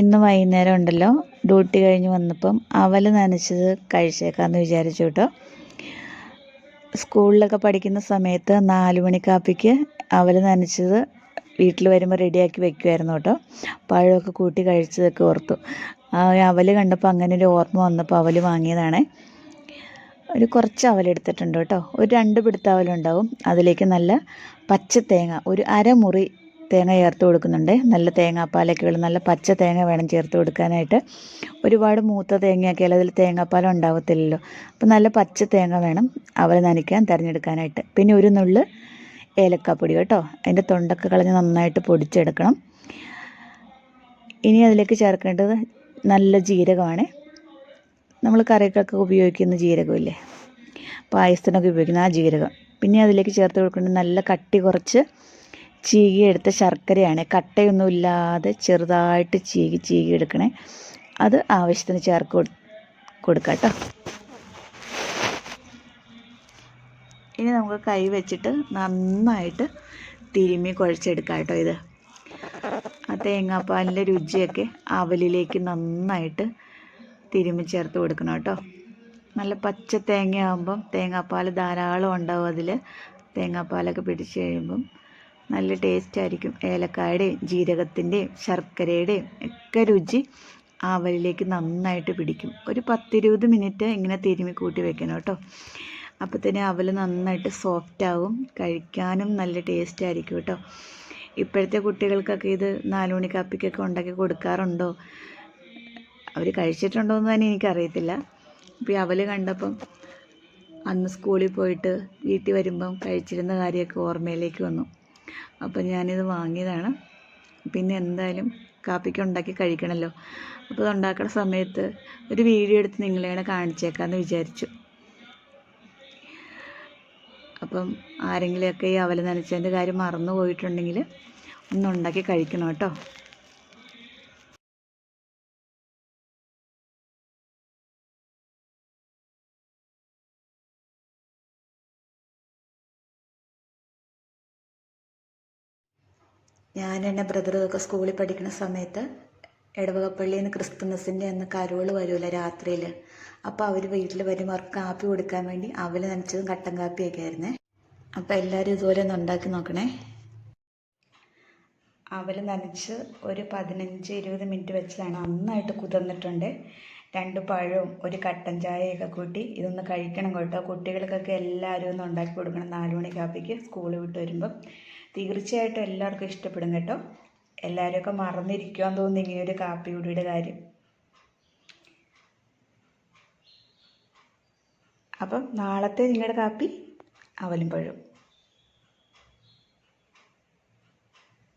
ഇന്ന് വൈകുന്നേരം ഉണ്ടല്ലോ, ഡ്യൂട്ടി കഴിഞ്ഞ് വന്നപ്പം അവൽ നനച്ചത് കഴിച്ചേക്കാമെന്ന് വിചാരിച്ചു കേട്ടോ. സ്കൂളിലൊക്കെ പഠിക്കുന്ന സമയത്ത് 4 മണി കാപ്പിക്ക് അവൽ നനച്ചത് വീട്ടിൽ വരുമ്പോൾ റെഡിയാക്കി വെക്കുമായിരുന്നു കേട്ടോ. പഴമൊക്കെ കൂട്ടി കഴിച്ചതൊക്കെ ഓർത്തു. ആ അവൽ കണ്ടപ്പോൾ അങ്ങനെ ഒരു ഓർമ്മ വന്നപ്പോൾ അവൽ വാങ്ങിയതാണ്. ഒരു കുറച്ച് അവലെടുത്തിട്ടുണ്ട് കേട്ടോ. ഒരു 2 പിടുത്ത അവലുണ്ടാവും. അതിലേക്ക് നല്ല പച്ച തേങ്ങ, ഒരു അരമുറി തേങ്ങ ചേർത്ത് കൊടുക്കുന്നുണ്ട്. നല്ല തേങ്ങാപ്പാലൊക്കെ ഉള്ള നല്ല പച്ച തേങ്ങ വേണം ചേർത്ത് കൊടുക്കാനായിട്ട്. ഒരുപാട് മൂത്ത തേങ്ങയൊക്കെ അതിൽ തേങ്ങാപ്പാലം ഉണ്ടാവത്തില്ലല്ലോ. അപ്പം നല്ല പച്ച തേങ്ങ വേണം അവൽ നനയ്ക്കാൻ തിരഞ്ഞെടുക്കാനായിട്ട്. പിന്നെ ഒരു നുള്ള് ഏലക്കാപ്പൊടി കേട്ടോ. അതിൻ്റെ തൊണ്ടൊക്കെ കളഞ്ഞ് നന്നായിട്ട് പൊടിച്ചെടുക്കണം. ഇനി അതിലേക്ക് ചേർക്കേണ്ടത് നല്ല ജീരകമാണ്. നമ്മൾ കറിക്കൊക്കെ ഉപയോഗിക്കുന്ന ജീരകമില്ലേ, പായസത്തിനൊക്കെ ഉപയോഗിക്കുന്ന ആ ജീരകം. പിന്നെ അതിലേക്ക് ചേർത്ത് കൊടുക്കേണ്ടത് നല്ല കട്ടി കുറച്ച് ചീകിയെടുത്ത ശർക്കരയാണ്. കട്ടയൊന്നും ഇല്ലാതെ ചെറുതായിട്ട് ചീകി എടുക്കണേ. അത് ആവശ്യത്തിന് കൊടുക്കാം കേട്ടോ. ഇനി നമുക്ക് കൈ വെച്ചിട്ട് നന്നായിട്ട് തിരുമ്മി കുഴച്ചെടുക്കാം കേട്ടോ. ഇത് ആ തേങ്ങാപ്പാലിൻ്റെ രുചിയൊക്കെ അവലിലേക്ക് നന്നായിട്ട് തിരുമ്മി ചേർത്ത് കൊടുക്കണം കേട്ടോ. നല്ല പച്ച തേങ്ങയാകുമ്പം തേങ്ങാപ്പാൽ ധാരാളം ഉണ്ടാവും. അതിൽ തേങ്ങാപ്പാലൊക്കെ പിടിച്ച് കഴിയുമ്പം നല്ല ടേസ്റ്റ് ആയിരിക്കും. ഏലക്കായുടെയും ജീരകത്തിൻ്റെയും ശർക്കരയുടെയും ഒക്കെ രുചി അവലിലേക്ക് നന്നായിട്ട് പിടിക്കും. ഒരു 10-20 മിനിറ്റ് ഇങ്ങനെ തിരുമ്മി കൂട്ടി വെക്കണം കേട്ടോ. അപ്പോൾ തന്നെ അവൽ നന്നായിട്ട് സോഫ്റ്റ് ആവും. കഴിക്കാനും നല്ല ടേസ്റ്റ് ആയിരിക്കും കേട്ടോ. ഇപ്പോഴത്തെ കുട്ടികൾക്കൊക്കെ ഇത് 4 മണി കാപ്പിക്കൊക്കെ ഉണ്ടാക്കി കൊടുക്കാറുണ്ടോ? അവർ കഴിച്ചിട്ടുണ്ടോ എന്ന് തന്നെ എനിക്കറിയത്തില്ല. ഇപ്പോൾ ഈ അവൽ കണ്ടപ്പം അന്ന് സ്കൂളിൽ പോയിട്ട് വീട്ടിൽ വരുമ്പം കഴിച്ചിരുന്ന കാര്യമൊക്കെ ഓർമ്മയിലേക്ക് വന്നു. അപ്പം ഞാനിത് വാങ്ങിയതാണ്. പിന്നെ എന്തായാലും കാപ്പിക്ക് ഉണ്ടാക്കി കഴിക്കണമല്ലോ. അപ്പോൾ ഇത് ഉണ്ടാക്കുന്ന സമയത്ത് ഒരു വീഡിയോ എടുത്ത് നിങ്ങളെയാണ് കാണിച്ചേക്കാമെന്ന് വിചാരിച്ചു. അപ്പം ആരെങ്കിലുമൊക്കെ ഈ അവൽ നനച്ചതിൻ്റെ കാര്യം മറന്നു പോയിട്ടുണ്ടെങ്കിൽ ഒന്നുണ്ടാക്കി കഴിക്കണം കേട്ടോ. ഞാൻ എൻ്റെ ബ്രദറൊക്കെ സ്കൂളിൽ പഠിക്കുന്ന സമയത്ത് ഇടവകപ്പള്ളിയിൽ നിന്ന് ക്രിസ്തുമസിൻ്റെ അന്ന് കരോൾ വരുമല്ലോ രാത്രിയിൽ. അപ്പോൾ അവർ വീട്ടിൽ വരുമ്പോൾ അവർക്ക് കാപ്പി കൊടുക്കാൻ വേണ്ടി അവൽ നനച്ചതും കട്ടൻ കാപ്പിയൊക്കെ ആയിരുന്നേ. അപ്പോൾ എല്ലാവരും ഇതുപോലെ ഒന്ന് ഉണ്ടാക്കി നോക്കണേ. അവൽ നനച്ച് ഒരു 15-20 മിനിറ്റ് വെച്ചതാണ്. നന്നായിട്ട് കുതിർന്നിട്ടുണ്ട്. 2 പഴവും ഒരു കട്ടൻ ചായയൊക്കെ കൂട്ടി ഇതൊന്ന് കഴിക്കണം കേട്ടോ. കുട്ടികൾക്കൊക്കെ എല്ലാവരും ഒന്ന് ഉണ്ടാക്കി കൊടുക്കണം 4 മണി കാപ്പിക്ക് സ്കൂൾ വിട്ട് വരുമ്പം. തീർച്ചയായിട്ടും എല്ലാവർക്കും ഇഷ്ടപ്പെടും കേട്ടോ. എല്ലാവരുമൊക്കെ മറന്നിരിക്കുമെന്ന് തോന്നുന്നു ഇങ്ങനെയൊരു കാപ്പി കുടിയുടെ കാര്യം. അപ്പം നാളത്തെ നിങ്ങളുടെ കാപ്പി അവലും പഴവും.